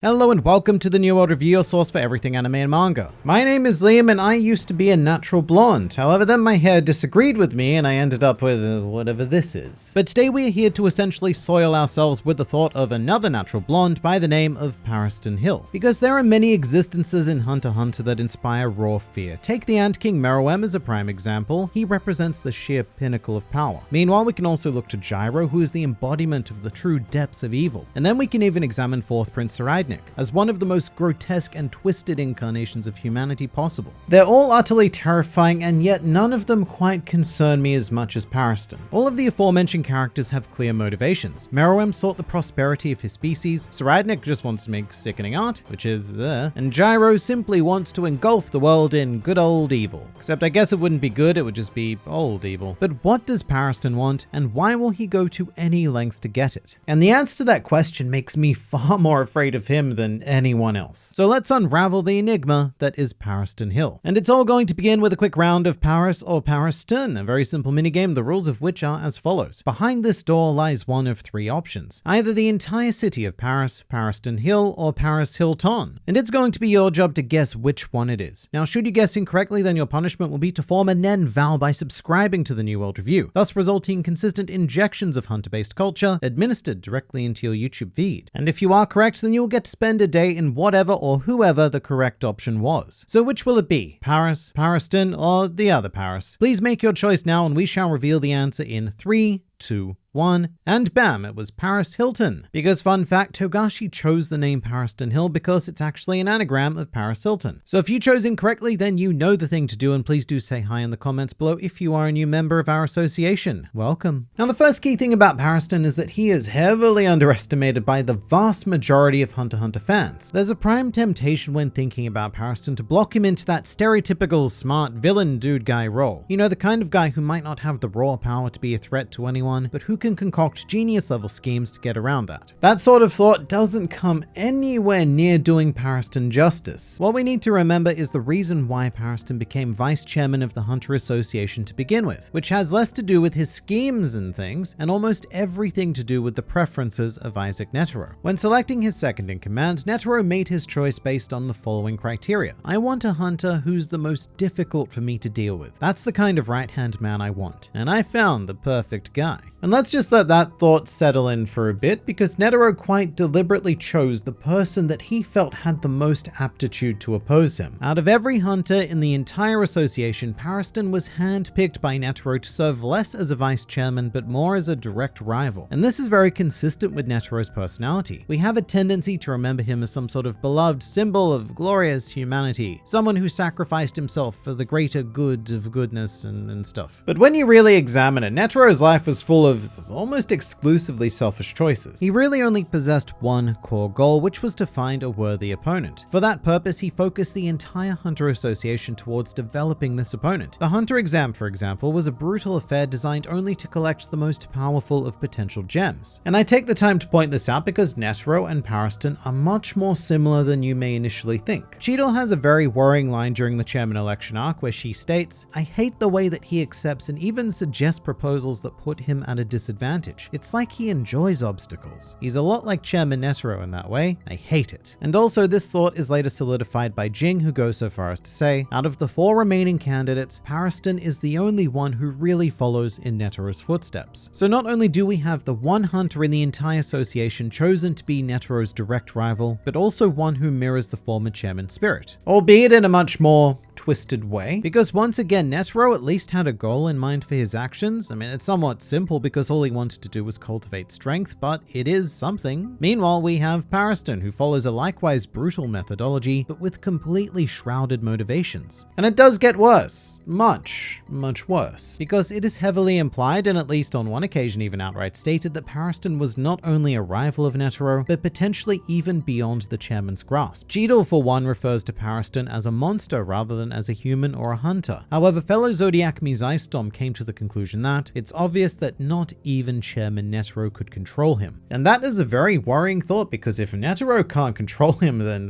Hello and welcome to the New World Review, your source for everything anime and manga. My name is Liam and I used to be a natural blonde. However, then my hair disagreed with me and I ended up with whatever this is. But today we are here to essentially soil ourselves with the thought of another natural blonde by the name of Pariston Hill. Because there are many existences in Hunter x Hunter that inspire raw fear. Take the Ant King Meruem as a prime example. He represents the sheer pinnacle of power. Meanwhile, we can also look to Gyro, who is the embodiment of the true depths of evil. And then we can even examine Fourth Prince Saraidnik as one of the most grotesque and twisted incarnations of humanity possible. They're all utterly terrifying, and yet none of them quite concern me as much as Pariston. All of the aforementioned characters have clear motivations. Meruem sought the prosperity of his species, Saraidnik just wants to make sickening art, which is and Gyro simply wants to engulf the world in good old evil. Except I guess it wouldn't be good, it would just be old evil. But what does Pariston want, and why will he go to any lengths to get it? And the answer to that question makes me far more afraid of him than anyone else. So let's unravel the enigma that is Pariston Hill. And it's all going to begin with a quick round of Paris or Pariston, a very simple minigame, the rules of which are as follows. Behind this door lies one of three options. Either the entire city of Paris, Pariston Hill, or Paris Hilton. And it's going to be your job to guess which one it is. Now, should you guess incorrectly, then your punishment will be to form a Nen vow by subscribing to the New World Review, thus resulting in consistent injections of hunter-based culture administered directly into your YouTube feed. And if you are correct, then you will get to spend a day in whatever or whoever the correct option was. So which will it be? Paris, Pariston, or the other Paris? Please make your choice now and we shall reveal the answer in 3, 2, 1, and bam, it was Paris Hilton. Because fun fact, Togashi chose the name Pariston Hill because it's actually an anagram of Paris Hilton. So if you chose incorrectly, then you know the thing to do, and please do say hi in the comments below if you are a new member of our association. Welcome. Now the first key thing about Pariston is that he is heavily underestimated by the vast majority of Hunter x Hunter fans. There's a prime temptation when thinking about Pariston to block him into that stereotypical smart villain dude guy role. You know, the kind of guy who might not have the raw power to be a threat to anyone, but who can concoct genius level schemes to get around that. That sort of thought doesn't come anywhere near doing Pariston justice. What we need to remember is the reason why Pariston became vice chairman of the Hunter Association to begin with, which has less to do with his schemes and things, and almost everything to do with the preferences of Isaac Netero. When selecting his second in command, Netero made his choice based on the following criteria. I want a hunter who's the most difficult for me to deal with. That's the kind of right-hand man I want. And I found the perfect guy. And let's just let that thought settle in for a bit, because Netero quite deliberately chose the person that he felt had the most aptitude to oppose him. Out of every hunter in the entire association, Pariston was handpicked by Netero to serve less as a vice chairman, but more as a direct rival. And this is very consistent with Netero's personality. We have a tendency to remember him as some sort of beloved symbol of glorious humanity, someone who sacrificed himself for the greater good of goodness and stuff. But when you really examine it, Netero's life was full of almost exclusively selfish choices. He really only possessed one core goal, which was to find a worthy opponent. For that purpose, he focused the entire Hunter Association towards developing this opponent. The Hunter exam, for example, was a brutal affair designed only to collect the most powerful of potential gems. And I take the time to point this out because Netero and Pariston are much more similar than you may initially think. Cheadle has a very worrying line during the chairman election arc where she states, "I hate the way that he accepts and even suggests proposals that put him at a disadvantage. It's like he enjoys obstacles. He's a lot like Chairman Netero in that way. I hate it." And also this thought is later solidified by Jing, who goes so far as to say, out of the 4 remaining candidates, Pariston is the only one who really follows in Netero's footsteps. So not only do we have the one hunter in the entire association chosen to be Netero's direct rival, but also one who mirrors the former chairman's spirit, albeit in a much more twisted way, because once again, Netero at least had a goal in mind for his actions. I mean, it's somewhat simple because all he wanted to do was cultivate strength, but it is something. Meanwhile, we have Pariston, who follows a likewise brutal methodology, but with completely shrouded motivations. And it does get worse. Much, much worse. Because it is heavily implied, and at least on one occasion even outright stated, that Pariston was not only a rival of Netero, but potentially even beyond the chairman's grasp. Cheadle, for one, refers to Pariston as a monster rather than someone as a human or a hunter. However, fellow Zodiac Mizaistom came to the conclusion that it's obvious that not even Chairman Netero could control him. And that is a very worrying thought, because if Netero can't control him, then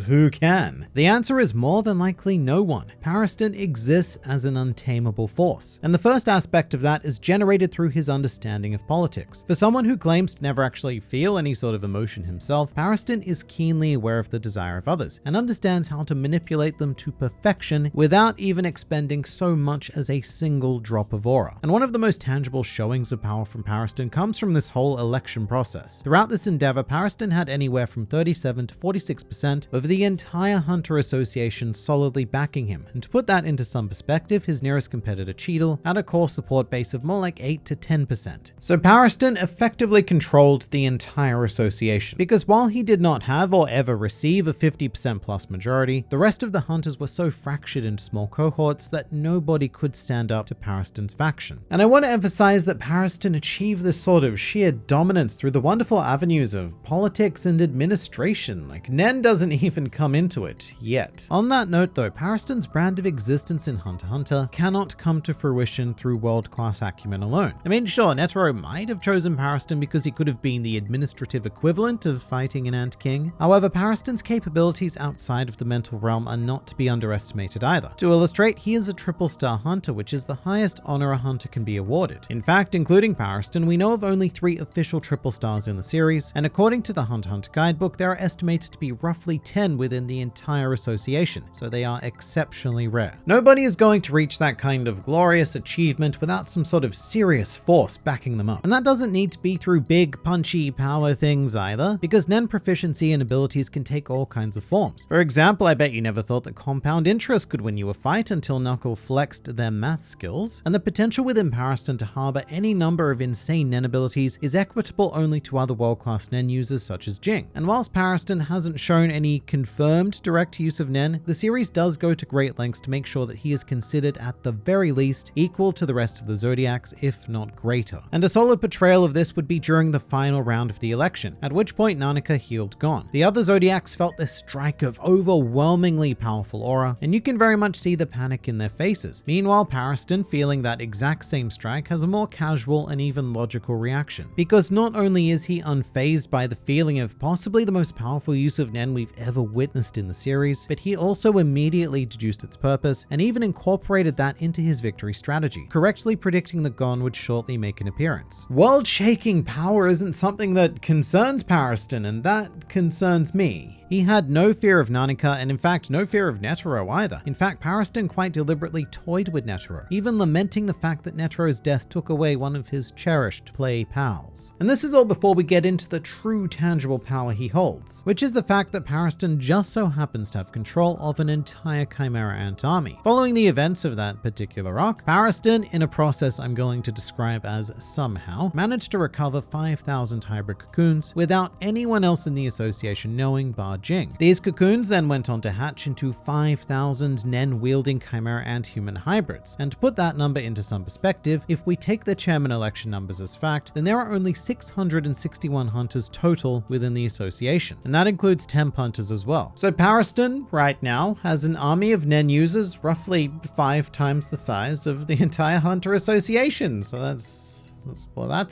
who can? The answer is more than likely no one. Pariston exists as an untamable force. And the first aspect of that is generated through his understanding of politics. For someone who claims to never actually feel any sort of emotion himself, Pariston is keenly aware of the desire of others and understands how to manipulate them to perfection without even expending so much as a single drop of aura. And one of the most tangible showings of power from Pariston comes from this whole election process. Throughout this endeavor, Pariston had anywhere from 37 to 46% of the entire Hunter Association solidly backing him. And to put that into some perspective, his nearest competitor, Cheadle, had a core support base of more like 8 to 10%. So Pariston effectively controlled the entire association, because while he did not have or ever receive a 50% plus majority, the rest of the Hunters were so fractured into small cohorts that nobody could stand up to Pariston's faction. And I want to emphasize that Pariston achieved this sort of sheer dominance through the wonderful avenues of politics and administration. Like, Nen doesn't even come into it yet. On that note though, Pariston's brand of existence in Hunter x Hunter cannot come to fruition through world-class acumen alone. I mean, sure, Netero might have chosen Pariston because he could have been the administrative equivalent of fighting an Ant King. However, Pariston's capabilities outside of the mental realm are not to be underestimated either. To illustrate, he is a triple star hunter, which is the highest honor a hunter can be awarded. In fact, including Pariston, we know of only 3 official triple stars in the series, and according to the Hunter x Hunter guidebook, there are estimated to be roughly 10 within the entire association, so they are exceptionally rare. Nobody is going to reach that kind of glorious achievement without some sort of serious force backing them up. And that doesn't need to be through big, punchy power things either, because Nen proficiency and abilities can take all kinds of forms. For example, I bet you never thought that compound interest could win you a fight until Knuckle flexed their math skills, and the potential within Pariston to harbor any number of insane Nen abilities is equitable only to other world-class Nen users such as Jing. And whilst Pariston hasn't shown any confirmed direct use of Nen, the series does go to great lengths to make sure that he is considered at the very least equal to the rest of the Zodiacs, if not greater. And a solid portrayal of this would be during the final round of the election, at which point Nanika healed Gon. The other Zodiacs felt this strike of overwhelmingly powerful aura, and you can very much see the panic in their faces. Meanwhile, Pariston, feeling that exact same strike, has a more casual and even logical reaction, because not only is he unfazed by the feeling of possibly the most powerful use of Nen we've ever witnessed in the series, but he also immediately deduced its purpose and even incorporated that into his victory strategy, correctly predicting that Gon would shortly make an appearance. World-shaking power isn't something that concerns Pariston, and that concerns me. He had no fear of Nanika, and in fact no fear of Netero either. In fact, Pariston quite deliberately toyed with Netero, even lamenting the fact that Netero's death took away one of his cherished play pals. And this is all before we get into the true tangible power he holds, which is the fact that Pariston just so happens to have control of an entire Chimera Ant army. Following the events of that particular arc, Pariston, in a process I'm going to describe as somehow, managed to recover 5,000 hybrid cocoons without anyone else in the association knowing bar Jing. These cocoons then went on to hatch into 5,000 Nen-wielding Chimera Ant human hybrids. And to put that number into some perspective, if we take the chairman election numbers as fact, then there are only 661 hunters total within the association, and that includes temp hunters as well. So Pariston, right now, has an army of Nen users roughly 5 times the size of the entire Hunter Association, so that's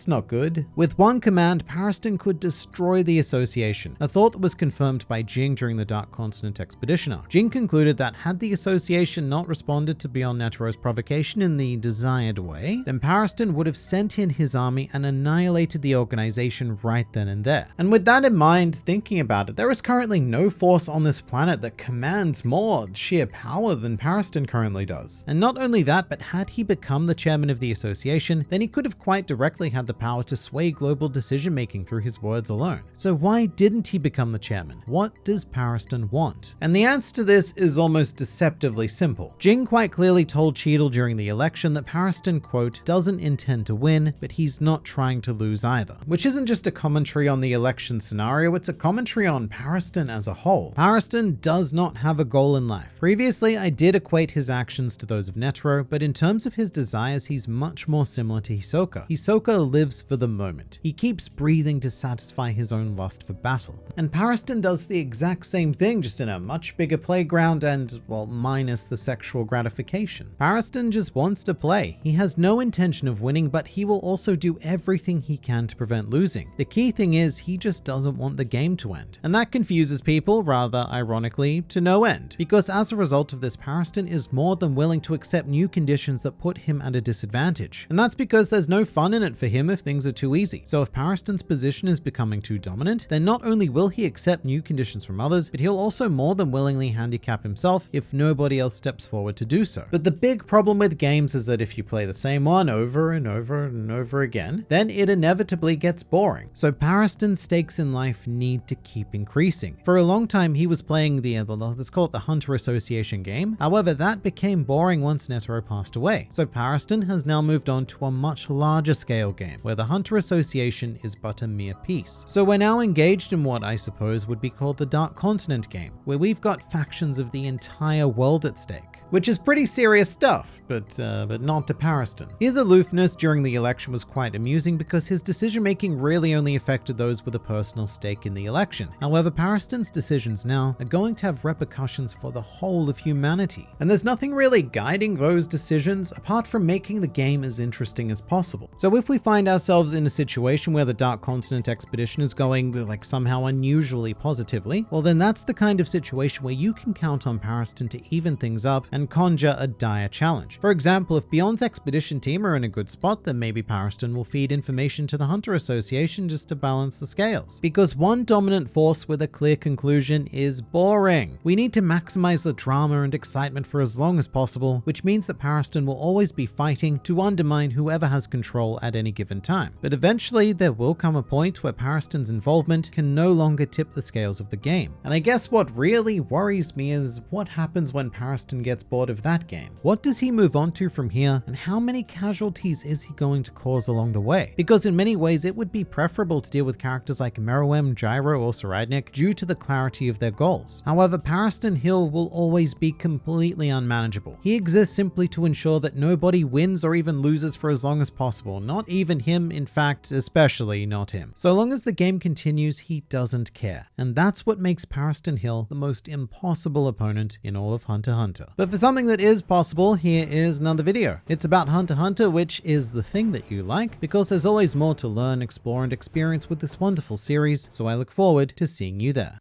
not good. With one command, Pariston could destroy the association, a thought that was confirmed by Jing during the Dark Continent expedition arc. Jing concluded that had the association not responded to Beyond Netero's provocation in the desired way, then Pariston would have sent in his army and annihilated the organization right then and there. And with that in mind, thinking about it, there is currently no force on this planet that commands more sheer power than Pariston currently does. And not only that, but had he become the chairman of the association, then he could have quite directly had the power to sway global decision-making through his words alone. So why didn't he become the chairman? What does Pariston want? And the answer to this is almost deceptively simple. Jing quite clearly told Cheadle during the election that Pariston, quote, doesn't intend to win, but he's not trying to lose either. Which isn't just a commentary on the election scenario, it's a commentary on Pariston as a whole. Pariston does not have a goal in life. Previously, I did equate his actions to those of Netero, but in terms of his desires, he's much more similar to Hisoka. Hisoka lives for the moment. He keeps breathing to satisfy his own lust for battle. And Pariston does the exact same thing, just in a much bigger playground and, well, minus the sexual gratification. Pariston just wants to play. He has no intention of winning, but he will also do everything he can to prevent losing. The key thing is he just doesn't want the game to end. And that confuses people, rather ironically, to no end. Because as a result of this, Pariston is more than willing to accept new conditions that put him at a disadvantage. And that's because there's no fun in it for him if things are too easy. So if Pariston's position is becoming too dominant, then not only will he accept new conditions from others, but he'll also more than willingly handicap himself if nobody else steps forward to do so. But the big problem with games is that if you play the same one over and over and over again, then it inevitably gets boring. So Pariston's stakes in life need to keep increasing. For a long time, he was playing let's call it the Hunter Association game. However, that became boring once Netero passed away. So Pariston has now moved on to a much larger scale game, where the Hunter Association is but a mere piece. So we're now engaged in what I suppose would be called the Dark Continent game, where we've got factions of the entire world at stake, which is pretty serious stuff, but not to Pariston. His aloofness during the election was quite amusing because his decision-making really only affected those with a personal stake in the election. However, Pariston's decisions now are going to have repercussions for the whole of humanity. And there's nothing really guiding those decisions apart from making the game as interesting as possible. So if we find ourselves in a situation where the Dark Continent expedition is going somehow unusually positively, well then that's the kind of situation where you can count on Pariston to even things up and conjure a dire challenge. For example, if Beyond's expedition team are in a good spot, then maybe Pariston will feed information to the Hunter Association just to balance the scales. Because one dominant force with a clear conclusion is boring. We need to maximize the drama and excitement for as long as possible, which means that Pariston will always be fighting to undermine whoever has control at any given time. But eventually there will come a point where Pariston's involvement can no longer tip the scales of the game. And I guess what really worries me is what happens when Pariston gets bored of that game. What does he move on to from here, and how many casualties is he going to cause along the way? Because in many ways it would be preferable to deal with characters like Meruem, Gyro, or Soradnik due to the clarity of their goals. However, Pariston Hill will always be completely unmanageable. He exists simply to ensure that nobody wins or even loses for as long as possible, not even him, in fact, especially not him. So long as the game continues, he doesn't care. And that's what makes Pariston Hill the most impossible opponent in all of Hunter x Hunter. But for something that is possible, here is another video. It's about Hunter x Hunter, which is the thing that you like, because there's always more to learn, explore, and experience with this wonderful series, so I look forward to seeing you there.